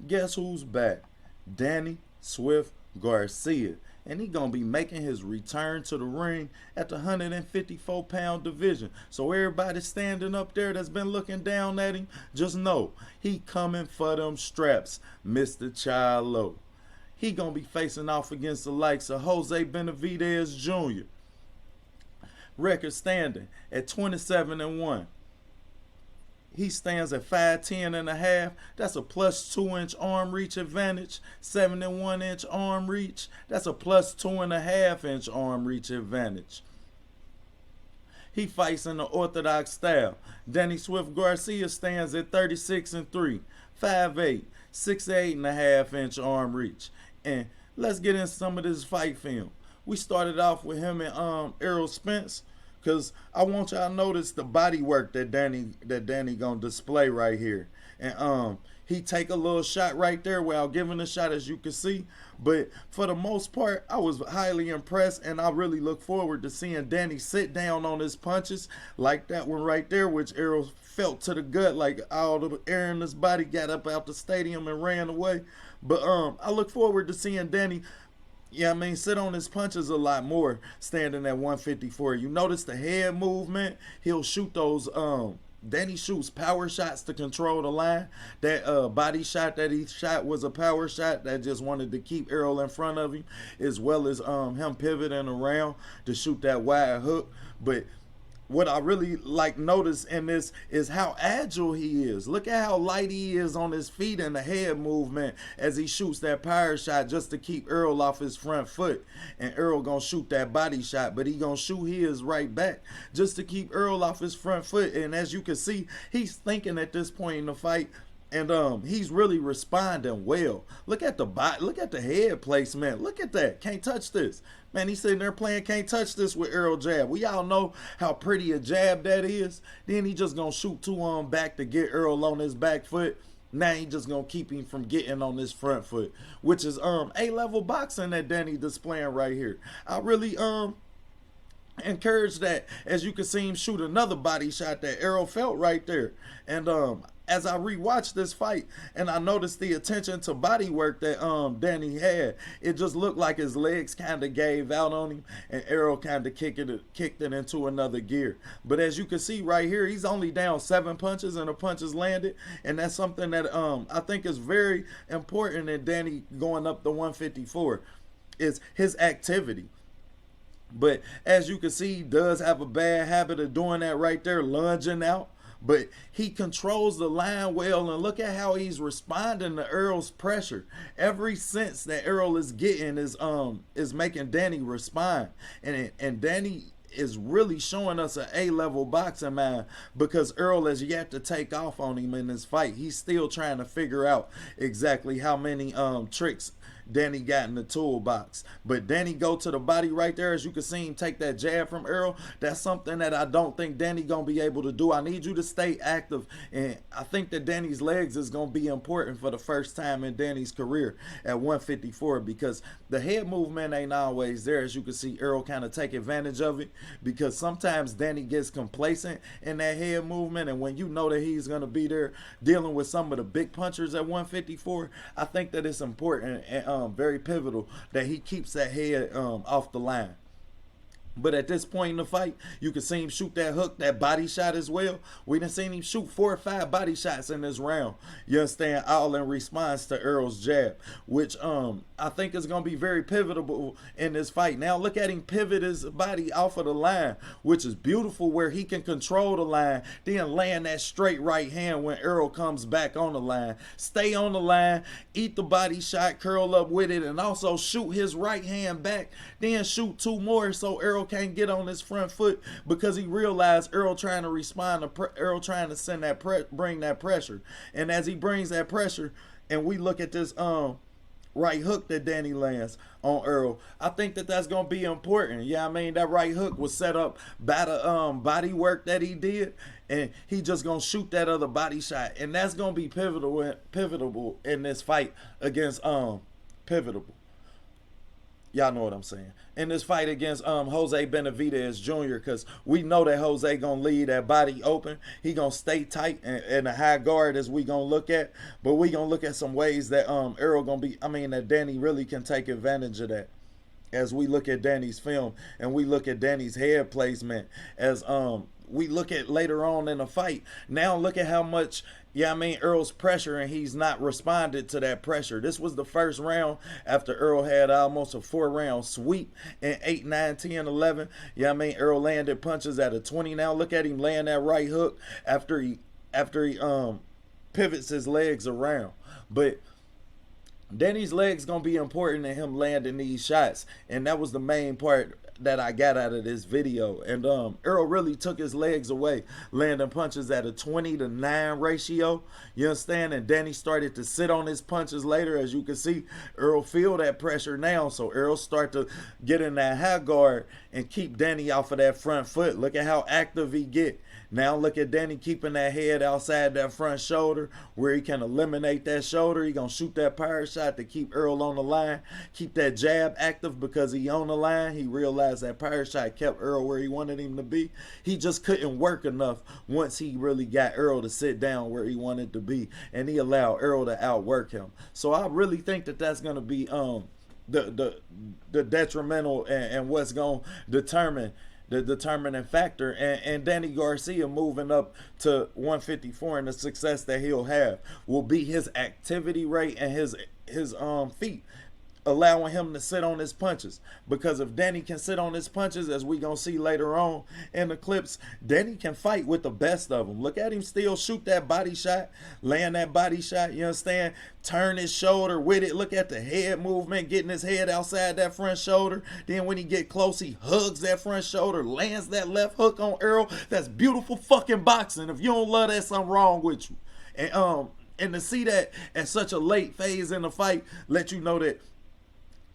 Guess who's back? Danny Swift Garcia. And he gonna be making his return to the ring at the 154-pound division. So everybody standing up there that's been looking down at him, just know he coming for them straps, Mr. Chilo. He gonna be facing off against the likes of Jose Benevidez Jr. Record standing at 27-1. He stands at 5'10 and a half. That's a plus 2-inch arm reach advantage. 71-inch arm reach. That's a plus 2.5-inch arm reach advantage. He fights in the orthodox style. Danny Swift Garcia stands at 36-3, 5'8, 68.5-inch arm reach. And let's get in some of this fight film. We started off with him and Errol Spence, because I want y'all to notice the body work that Danny gonna display right here. And he take a little shot right there while giving a shot, as you can see. But for the most part, I was highly impressed, and I really look forward to seeing Danny sit down on his punches like that one right there, which Errol felt to the gut, like all the air in his body got up out the stadium and ran away. But I look forward to seeing Danny, sit on his punches a lot more standing at 154. You notice the head movement. He'll shoot those, Danny shoots power shots to control the line. That body shot that he shot was a power shot that just wanted to keep Errol in front of him, as well as him pivoting around to shoot that wide hook. But what I really notice in this is how agile he is. Look at how light he is on his feet and the head movement as he shoots that power shot just to keep Errol off his front foot. And Errol gonna shoot that body shot, but he gonna shoot his right back just to keep Errol off his front foot. And as you can see, he's thinking at this point in the fight, and he's really responding well. Look at the body, look at the head placement. Look at that. Can't touch this. Man, he's sitting there playing can't touch this with Errol jab. We all know how pretty a jab that is. Then he just gonna shoot two on back to get Errol on his back foot. Now he just gonna keep him from getting on his front foot, which is A-level boxing that Danny displaying right here. I really encourage that, as you can see him shoot another body shot that Errol felt right there. And as I rewatched this fight and I noticed the attention to body work that Danny had, it just looked like his legs kind of gave out on him and Errol kind of kicked it into another gear. But as you can see right here, he's only down 7 punches and the punches landed, and that's something that I think is very important in Danny going up to 154 is his activity. But as you can see, he does have a bad habit of doing that right there, lunging out. But he controls the line well, and look at how he's responding to Errol's pressure. Every sense that Errol is getting is making Danny respond. And Danny is really showing us an A-level boxing man, because Errol has yet to take off on him in this fight. He's still trying to figure out exactly how many tricks Danny got in the toolbox. But Danny go to the body right there, as you can see him take that jab from Errol. That's something that I don't think Danny gonna be able to do. I need you to stay active, and I think that Danny's legs is gonna be important for the first time in Danny's career at 154, because the head movement ain't always there. As you can see, Errol kind of take advantage of it, because sometimes Danny gets complacent in that head movement, and when you know that he's gonna be there dealing with some of the big punchers at 154, I think that it's important and very pivotal that he keeps that head off the line. But at this point in the fight, you can see him shoot that hook, that body shot as well. We done seen him shoot 4 or 5 body shots in this round. You understand? All in response to Errol's jab, which I think is going to be very pivotal in this fight. Now look at him pivot his body off of the line, which is beautiful, where he can control the line, then land that straight right hand when Errol comes back on the line. Stay on the line, eat the body shot, curl up with it, and also shoot his right hand back, then shoot 2 more so Errol can't get on his front foot, because he realized Errol trying to respond to Errol trying to send that bring that pressure. And as he brings that pressure, and we look at this right hook that Danny lands on Errol, I think that that's gonna be important. Yeah, I mean, that right hook was set up by the body work that he did, and he just gonna shoot that other body shot, and that's gonna be pivotal in this fight against Pivotal. Y'all know what I'm saying. In this fight against Jose Benevidez Jr., because we know that Jose gonna leave that body open. He gonna stay tight and a high guard as we gonna look at. But we gonna look at some ways that Errol gonna be. I mean that Danny really can take advantage of that. As we look at Danny's film and we look at Danny's head placement, as we look at later on in the fight. Now look at how much, yeah, I mean, Earl's pressure, and he's not responded to that pressure. This was the first round after Earl had almost a 4-round sweep in 8, 9, 10, 11. Yeah, I mean, Earl landed punches at a 20. Now look at him laying that right hook after he pivots his legs around. But Danny's legs gonna be important in him landing these shots, and that was the main part that I got out of this video. And Earl really took his legs away, landing punches at a 20-9 ratio. You understand? And Danny started to sit on his punches later. As you can see, Earl feel that pressure now, so Earl start to get in that high guard and keep Danny off of that front foot. Look at how active he get. Now look at Danny keeping that head outside that front shoulder where he can eliminate that shoulder. He gonna shoot that power shot to keep Earl on the line. Keep that jab active because he on the line. He realized that power shot kept Earl where he wanted him to be. He just couldn't work enough once he really got Earl to sit down where he wanted to be. And he allowed Earl to outwork him. So I really think that that's gonna be the detrimental and what's gonna determine the determining factor, and Danny Garcia moving up to 154 and the success that he'll have will be his activity rate and his feet, allowing him to sit on his punches. Because if Danny can sit on his punches, as we gonna see later on in the clips, Danny can fight with the best of them. Look at him still shoot that body shot, land that body shot, you understand? Turn his shoulder with it. Look at the head movement, getting his head outside that front shoulder. Then when he get close, he hugs that front shoulder, lands that left hook on Earl. That's beautiful fucking boxing. If you don't love that, something wrong with you. And to see that at such a late phase in the fight, let you know that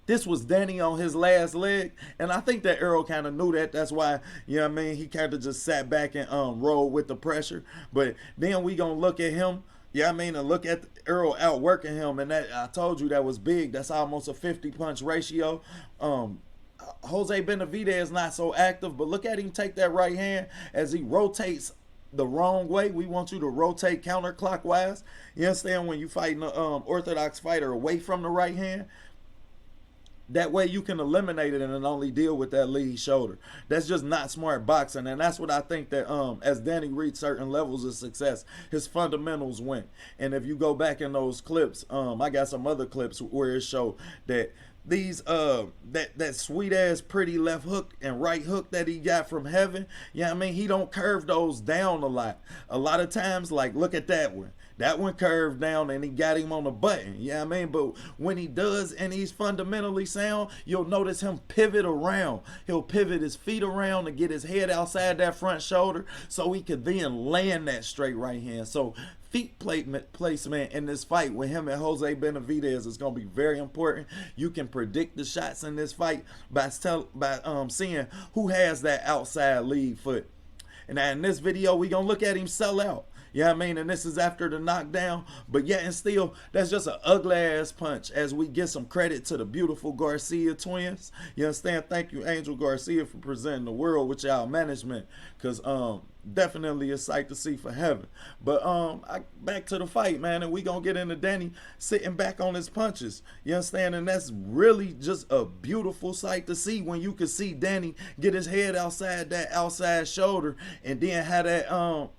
this was Danny on his last leg, and I think that Earl kind of knew that. That's why, you know what I mean, he kind of just sat back and rolled with the pressure. But then we gonna look at him, you know what I mean, and look at Earl outworking him, and that, I told you, that was big. That's almost a 50-punch ratio. Jose Benevidez is not so active, but look at him take that right hand as he rotates the wrong way. We want you to rotate counterclockwise. You understand? When you fighting an orthodox fighter away from the right hand, that way you can eliminate it and only deal with that lead shoulder. That's just not smart boxing. And that's what I think that as Danny reached certain levels of success, his fundamentals went. And if you go back in those clips, I got some other clips where it showed that these that sweet ass pretty left hook and right hook that he got from heaven, you know what I mean, he don't curve those down a lot. A lot of times, like, look at that one. That one curved down and he got him on the button. You know what I mean? But when he does and he's fundamentally sound, you'll notice him pivot around. He'll pivot his feet around to get his head outside that front shoulder so he could then land that straight right hand. So feet placement in this fight with him and Jose Benevidez is going to be very important. You can predict the shots in this fight by seeing who has that outside lead foot. And in this video, we're going to look at him sell out. You know what I mean? And this is after the knockdown. But yet and still, that's just an ugly ass punch as we get some credit to the beautiful Garcia twins. You understand? Thank you, Angel Garcia, for presenting the world with y'all management. Because definitely a sight to see for heaven. But back to the fight, man. And we going to get into Danny sitting back on his punches. You understand? And that's really just a beautiful sight to see when you can see Danny get his head outside that outside shoulder and then have that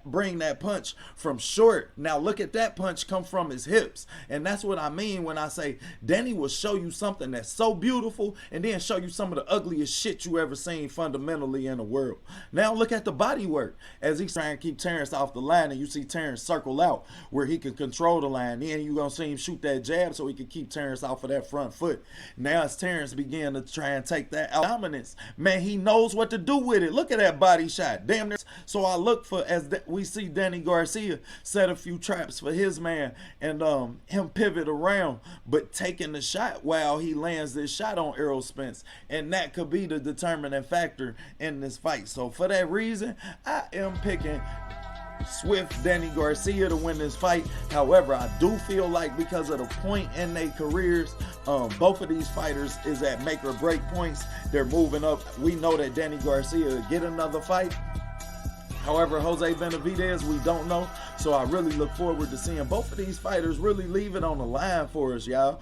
bring that punch from short. Now look at that punch come from his hips. And that's what I mean when I say Danny will show you something that's so beautiful and then show you some of the ugliest shit you ever seen fundamentally in the world. Now look at the body work as he's trying to keep Terrence off the line, and you see Terrence circle out where he can control the line. Then you're going to see him shoot that jab so he can keep Terrence off of that front foot. Now as Terrence began to try and take that dominance, man, he knows what to do with it. Look at that body shot. Damn near. So I look for, as we see Danny Garcia set a few traps for his man and him pivot around, but taking the shot while he lands this shot on Errol Spence, and that could be the determining factor in this fight. So for that reason, I am picking Swift Danny Garcia to win this fight. However, I do feel like because of the point in their careers, both of these fighters is at make or break points. They're moving up. We know that Danny Garcia will get another fight. However, Jose Benevidez, we don't know. So I really look forward to seeing both of these fighters really leave it on the line for us, y'all.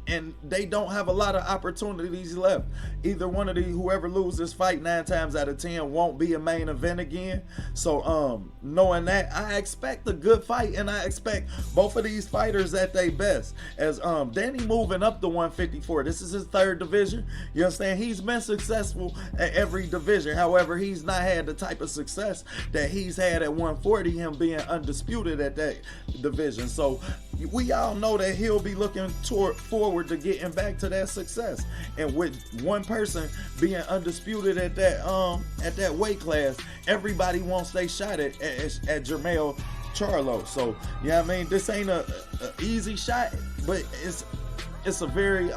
And they don't have a lot of opportunities left. Either one of these, whoever loses this fight 9 times out of 10 won't be a main event again. So knowing that, I expect a good fight, and I expect both of these fighters at their best. As Danny moving up to 154, this is his 3rd division. You understand? He's been successful at every division. However, he's not had the type of success that he's had at 140, him being undisputed at that division. So we all know that he'll be looking forward to getting back to that success. And with one person being undisputed at that weight class, everybody wants their shot at Jermell Charlo. So you know what I mean? This ain't a easy shot, but it's a very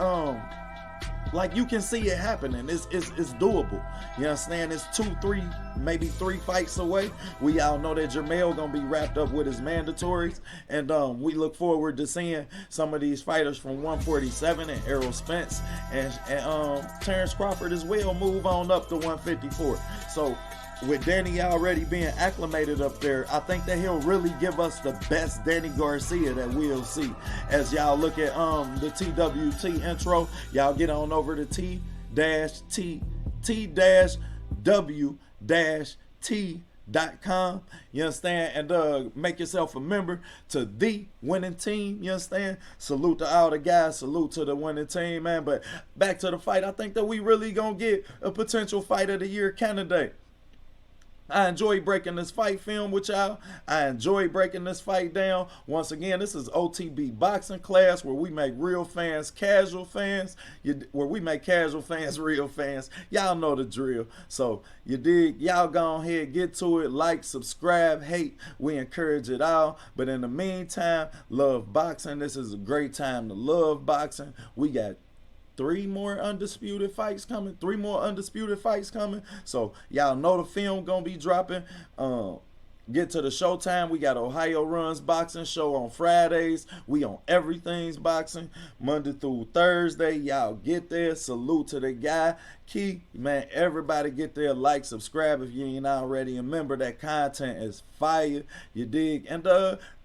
like you can see it happening. It's doable. You understand? It's 2, 3, maybe 3 fights away. We all know that Jermell gonna be wrapped up with his mandatories, and we look forward to seeing some of these fighters from 147 and Errol Spence and Terrence Crawford as well move on up to 154. So with Danny already being acclimated up there, I think that he'll really give us the best Danny Garcia that we'll see. As y'all look at the TWT intro, y'all get on over to t-w-t.com, you understand, and make yourself a member to the winning team, you understand. Salute to all the guys, salute to the winning team, man. But back to the fight, I think that we really gonna get a potential fight of the year candidate. I enjoy breaking this fight film with y'all. I enjoy breaking this fight down. Once again, this is OTB boxing class, where we make real fans casual fans. Where we make casual fans real fans. Y'all know the drill. So you dig? Y'all go ahead, get to it. Like, subscribe, hate. We encourage it all. But in the meantime, love boxing. This is a great time to love boxing. We got 3 more undisputed fights coming. 3 more undisputed fights coming. So y'all know the film gonna be dropping. Get to the showtime. We got Ohio Runs Boxing Show on Fridays. We on Everything's Boxing Monday through Thursday. Y'all get there. Salute to the guy. Key, man, everybody get there. Like, subscribe if you ain't already. And remember that content is fire. You dig? And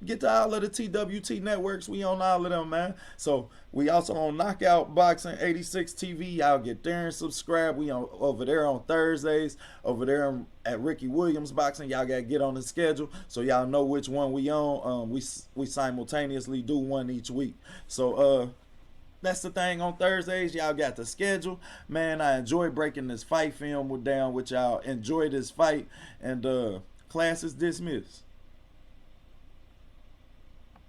get to all of the TWT networks. We on all of them, man. So we also on Knockout Boxing 86 TV. Y'all get there and subscribe. We on over there on Thursdays. Over there at Ricky Williams Boxing. Y'all gotta get on the schedule so y'all know which one we on. We simultaneously do one each week. So that's the thing on Thursdays. Y'all got the schedule. Man, I enjoy breaking this fight film down with y'all. Enjoy this fight. And class is dismissed.